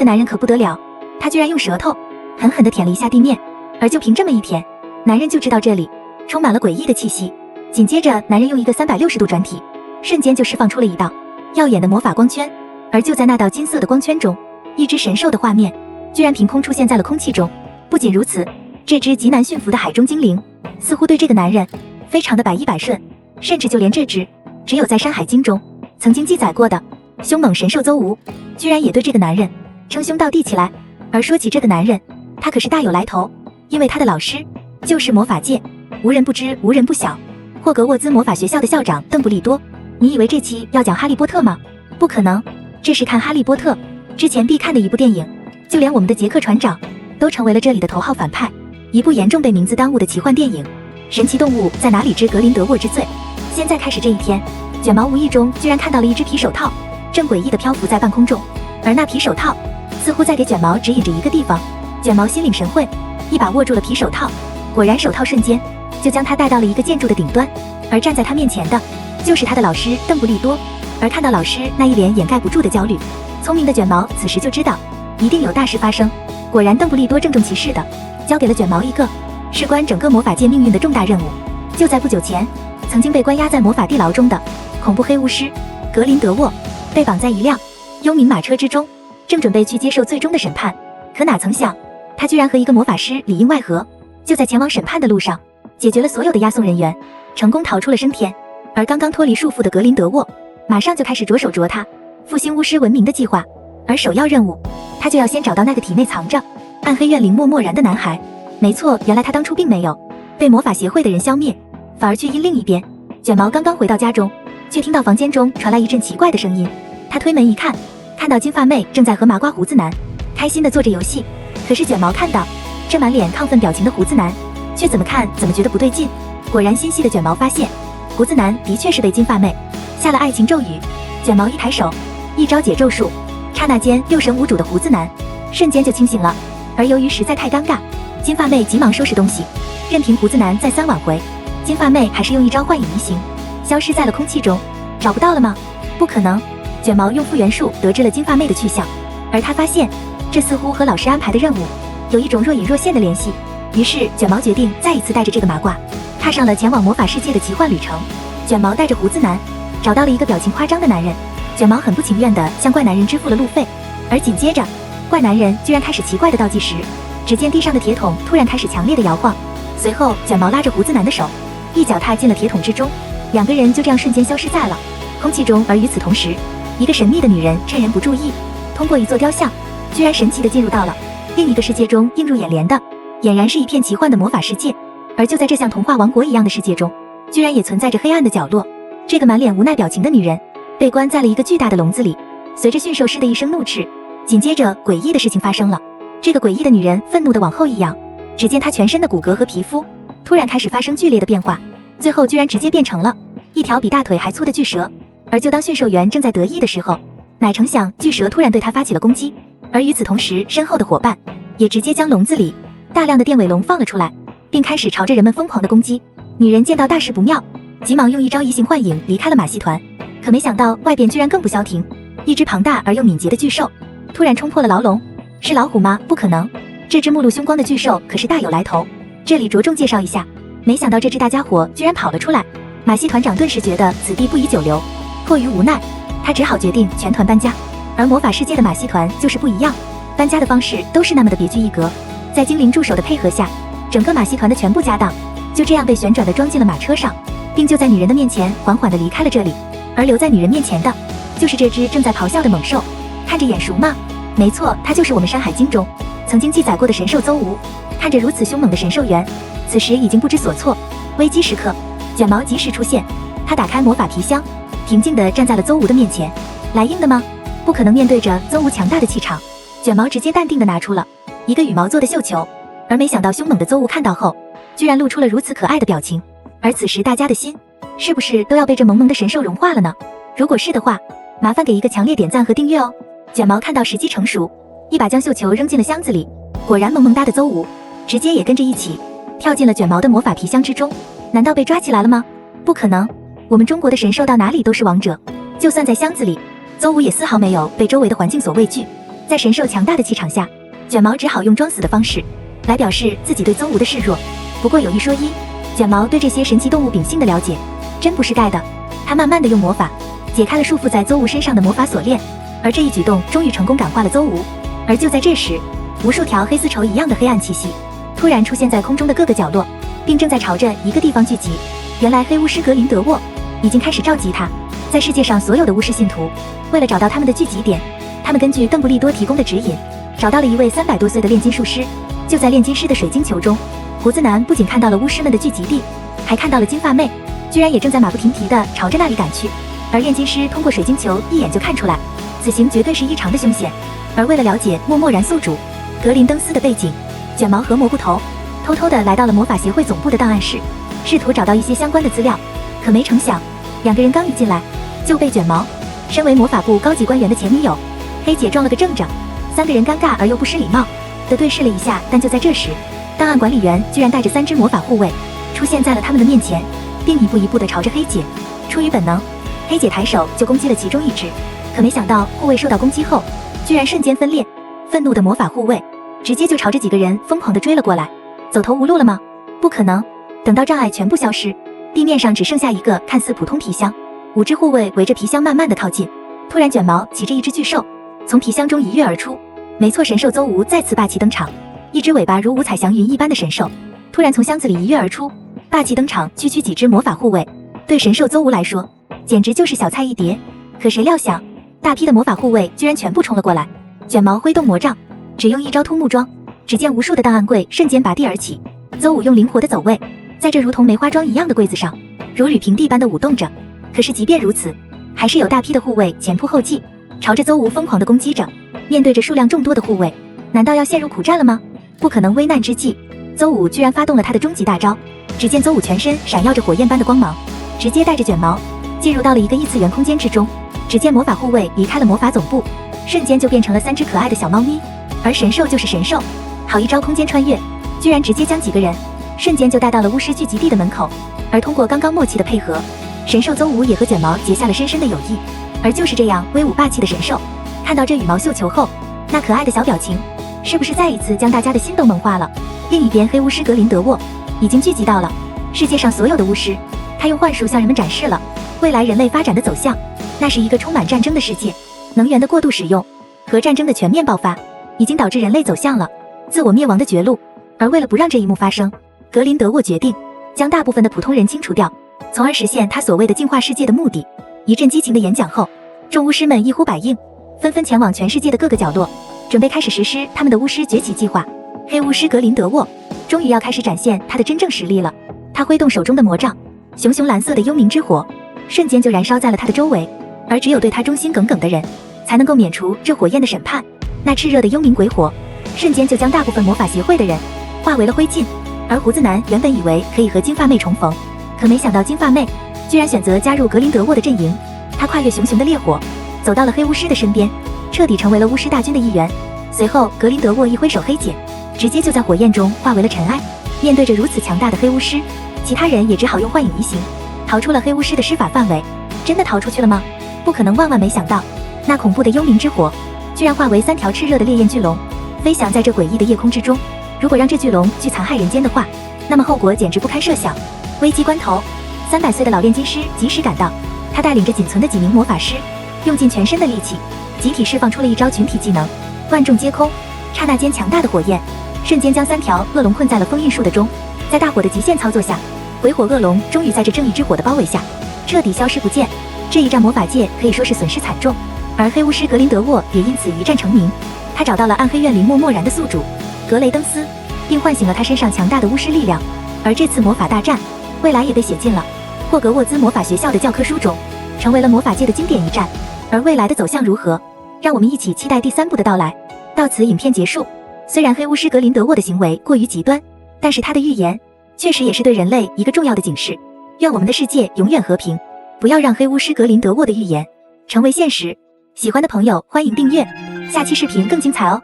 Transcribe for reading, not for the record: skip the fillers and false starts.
个男人可不得了，他居然用舌头狠狠地舔了一下地面，而就凭这么一舔，男人就知道这里充满了诡异的气息。紧接着，男人用一个360度转体，瞬间就释放出了一道耀眼的魔法光圈，而就在那道金色的光圈中，一只神兽的画面居然凭空出现在了空气中。不仅如此，这只极难驯服的海中精灵似乎对这个男人非常的百依百顺，甚至就连这只只有在《山海经》中曾经记载过的凶猛神兽邹无，居然也对这个男人称兄道弟起来。而说起这个男人，他可是大有来头，因为他的老师就是魔法界无人不知无人不晓霍格沃兹魔法学校的校长邓布利多。你以为这期要讲哈利波特吗？不可能，这是看哈利波特之前必看的一部电影，就连我们的杰克船长都成为了这里的头号反派。一部严重被名字耽误的奇幻电影《神奇动物在哪里之格林德沃之罪》。现在开始这一天，卷毛无意中居然看到了一只皮手套，正诡异地漂浮在半空中，而那皮手套似乎在给卷毛指引着一个地方。卷毛心领神会，一把握住了皮手套，果然手套瞬间就将他带到了一个建筑的顶端，而站在他面前的就是他的老师邓布利多。而看到老师那一脸掩盖不住的焦虑，聪明的卷毛此时就知道一定有大事发生。果然邓布利多郑重其事的交给了卷毛一个事关整个魔法界命运的重大任务。就在不久前，曾经被关押在魔法地牢中的恐怖黑巫师格林德沃被绑在一辆幽冥马车之中，正准备去接受最终的审判。可哪曾想，他居然和一个魔法师里应外合，就在前往审判的路上解决了所有的押送人员，成功逃出了升天。而刚刚脱离束缚的格林德沃马上就开始着手着他复兴巫师文明的计划，而首要任务他就要先找到那个体内藏着暗黑怨灵默默然的男孩。没错，原来他当初并没有被魔法协会的人消灭，反而却因另一边。卷毛刚刚回到家中，却听到房间中传来一阵奇怪的声音。他推门一看，看到金发妹正在和麻瓜胡子男开心地做着游戏。可是卷毛看到这满脸亢奋表情的胡子男，却怎么看怎么觉得不对劲。果然心细的卷毛发现，胡子男的确是被金发妹下了爱情咒语。卷毛一抬手，一招解咒术，刹那间六神无主的胡子男瞬间就清醒了。而由于实在太尴尬，金发妹急忙收拾东西，任凭胡子男再三挽回，金发妹还是用一招幻影移形，消失在了空气中。找不到了吗？不可能。卷毛用复原术得知了金发妹的去向，而他发现这似乎和老师安排的任务有一种若隐若现的联系。于是卷毛决定再一次带着这个麻瓜踏上了前往魔法世界的奇幻旅程。卷毛带着胡子男找到了一个表情夸张的男人，卷毛很不情愿地向怪男人支付了路费。而紧接着，怪男人居然开始奇怪的倒计时，只见地上的铁桶突然开始强烈的摇晃，随后卷毛拉着胡子男的手一脚踏进了铁桶之中，两个人就这样瞬间消失在了空气中。而与此同时，一个神秘的女人趁人不注意，通过一座雕像居然神奇地进入到了另一个世界中。映入眼帘的俨然是一片奇幻的魔法世界。而就在这像童话王国一样的世界中，居然也存在着黑暗的角落。这个满脸无奈表情的女人被关在了一个巨大的笼子里，随着驯兽师的一声怒斥，紧接着诡异的事情发生了。这个诡异的女人愤怒地往后一仰，只见她全身的骨骼和皮肤突然开始发生剧烈的变化，最后居然直接变成了一条比大腿还粗的巨蛇。而就当驯兽员正在得意的时候，哪成想巨蛇突然对他发起了攻击。而与此同时，身后的伙伴也直接将笼子里大量的电尾龙放了出来，并开始朝着人们疯狂的攻击。女人见到大事不妙，急忙用一招移形幻影离开了马戏团。可没想到外边居然更不消停，一只庞大而又敏捷的巨兽突然冲破了牢笼。是老虎吗？不可能，这只目露凶光的巨兽可是大有来头。这里着重介绍一下，没想到这只大家伙居然跑了出来。马戏团长顿时觉得此地不宜久留，迫于无奈，他只好决定全团搬家。而魔法世界的马戏团就是不一样，搬家的方式都是那么的别具一格。在精灵助手的配合下，整个马戏团的全部家当就这样被旋转地装进了马车上，并就在女人的面前缓缓地离开了这里。而留在女人面前的就是这只正在咆哮的猛兽。看着眼熟吗？没错，它就是我们《山海经》中曾经记载过的神兽邹无。看着如此凶猛的神兽猿，此时已经不知所措。危机时刻，卷毛及时出现，他打开魔法皮箱，平静地站在了邹无的面前。来硬的吗？不可能。面对着邹无强大的气场，卷毛直接淡定地拿出了一个羽毛做的绣球。而没想到凶猛的邹无看到后，居然露出了如此可爱的表情。而此时大家的心是不是都要被这萌萌的神兽融化了呢？如果是的话，麻烦给一个强烈点赞和订阅哦。卷毛看到时机成熟，一把将绣球扔进了箱子里，果然萌萌哒的邹无直接也跟着一起跳进了卷毛的魔法皮箱之中。难道被抓起来了吗？不可能，我们中国的神兽到哪里都是王者，就算在箱子里，邹无也丝毫没有被周围的环境所畏惧。在神兽强大的气场下，卷毛只好用装死的方式来表示自己对邹无的示弱。不过有一说一，卷毛对这些神奇动物秉性的了解真不是盖的。他慢慢的用魔法解开了束缚在邹无身上的魔法锁链，而这一举动终于成功感化了邹无。而就在这时，无数条黑丝绸一样的黑暗气息突然出现在空中的各个角落，并正在朝着一个地方聚集。原来黑巫师格林德沃已经开始召集他在世界上所有的巫师信徒。为了找到他们的聚集点，他们根据邓布利多提供的指引，找到了一位300多岁的炼金术师。就在炼金师的水晶球中，胡子男不仅看到了巫师们的聚集地，还看到了金发妹，居然也正在马不停蹄地朝着那里赶去。而炼金师通过水晶球一眼就看出来，此行绝对是异常的凶险。而为了了解默默然宿主格林登斯的背景，卷毛和蘑菇头偷偷地来到了魔法协会总部的档案室，试图找到一些相关的资料。可没成想，两个人刚一进来，就被卷毛身为魔法部高级官员的前女友黑姐撞了个正着。三个人尴尬而又不失礼貌地对视了一下。但就在这时，档案管理员居然带着3只魔法护卫出现在了他们的面前，并一步一步地朝着黑姐。出于本能，黑姐抬手就攻击了其中一只，可没想到护卫受到攻击后居然瞬间分裂。愤怒的魔法护卫直接就朝着几个人疯狂地追了过来。走投无路了吗？不可能。等到障碍全部消失，地面上只剩下一个看似普通皮箱，5只护卫围着皮箱慢慢地靠近。突然卷毛骑着一只巨兽从皮箱中一跃而出。没错，神兽邹无再次霸气登场。一只尾巴如五彩祥云一般的神兽突然从箱子里一跃而出，霸气登场，区区几只魔法护卫对神兽邹无来说简直就是小菜一碟。可谁料想，大批的魔法护卫居然全部冲了过来。卷毛挥动魔杖，只用一招突木桩，只见无数的档案柜瞬间拔地而起。邹无用灵活的走位，在这如同梅花桩一样的柜子上如履平地般的舞动着。可是即便如此，还是有大批的护卫前仆后继朝着邹无疯狂地攻击着。面对着数量众多的护卫，难道要陷入苦战了吗？不可能。危难之际，邹无居然发动了他的终极大招。只见邹无全身闪耀着火焰般的光芒，直接带着卷毛进入到了一个异次元空间之中。只见魔法护卫离开了魔法总部，瞬间就变成了3只可爱的小猫咪。而神兽就是神兽，好一招空间穿越，居然直接将几个人瞬间就带到了巫师聚集地的门口。而通过刚刚默契的配合，神兽邹无也和卷毛结下了深深的友谊。而就是这样威武霸气的神兽，看到这羽毛绣球后，那可爱的小表情是不是再一次将大家的心都萌化了？另一边，黑巫师格林德沃已经聚集到了世界上所有的巫师，他用幻术向人们展示了未来人类发展的走向。那是一个充满战争的世界，能源的过度使用和战争的全面爆发已经导致人类走向了自我灭亡的绝路。而为了不让这一幕发生，格林德沃决定将大部分的普通人清除掉，从而实现他所谓的净化世界的目的。一阵激情的演讲后，众巫师们一呼百应，纷纷前往全世界的各个角落，准备开始实施他们的巫师崛起计划。黑巫师格林德沃终于要开始展现他的真正实力了。他挥动手中的魔杖，熊熊蓝色的幽冥之火瞬间就燃烧在了他的周围，而只有对他忠心耿耿的人才能够免除这火焰的审判。那炽热的幽冥鬼火瞬间就将大部分魔法协会的人化为了灰烬。而胡子男原本以为可以和金发妹重逢，可没想到金发妹居然选择加入格林德沃的阵营。他跨越熊熊的烈火，走到了黑巫师的身边，彻底成为了巫师大军的一员。随后格林德沃一挥手，黑姐直接就在火焰中化为了尘埃。面对着如此强大的黑巫师，其他人也只好用幻影移形逃出了黑巫师的施法范围。真的逃出去了吗？不可能。万万没想到，那恐怖的幽冥之火居然化为3条炽热的烈焰巨龙，飞翔在这诡异的夜空之中。如果让这巨龙去残害人间的话，那么后果简直不堪设想。危机关头，300岁的老炼金师及时赶到，他带领着仅存的几名魔法师，用尽全身的力气，集体释放出了一招群体技能——万众皆空。刹那间，强大的火焰瞬间将3条恶龙困在了封印术的中。在大火的极限操作下，鬼火恶龙终于在这正义之火的包围下彻底消失不见。这一战魔法界可以说是损失惨重，而黑巫师格林德沃也因此一战成名。他找到了暗黑院林默默然的宿主格雷登斯，并唤醒了他身上强大的巫师力量。而这次魔法大战，未来也被写进了霍格沃兹魔法学校的教科书中，成为了魔法界的经典一战。而未来的走向如何，让我们一起期待第3部的到来。到此影片结束。虽然黑巫师格林德沃的行为过于极端，但是他的预言确实也是对人类一个重要的警示。愿我们的世界永远和平，不要让黑巫师格林德沃的预言成为现实。喜欢的朋友欢迎订阅，下期视频更精彩哦。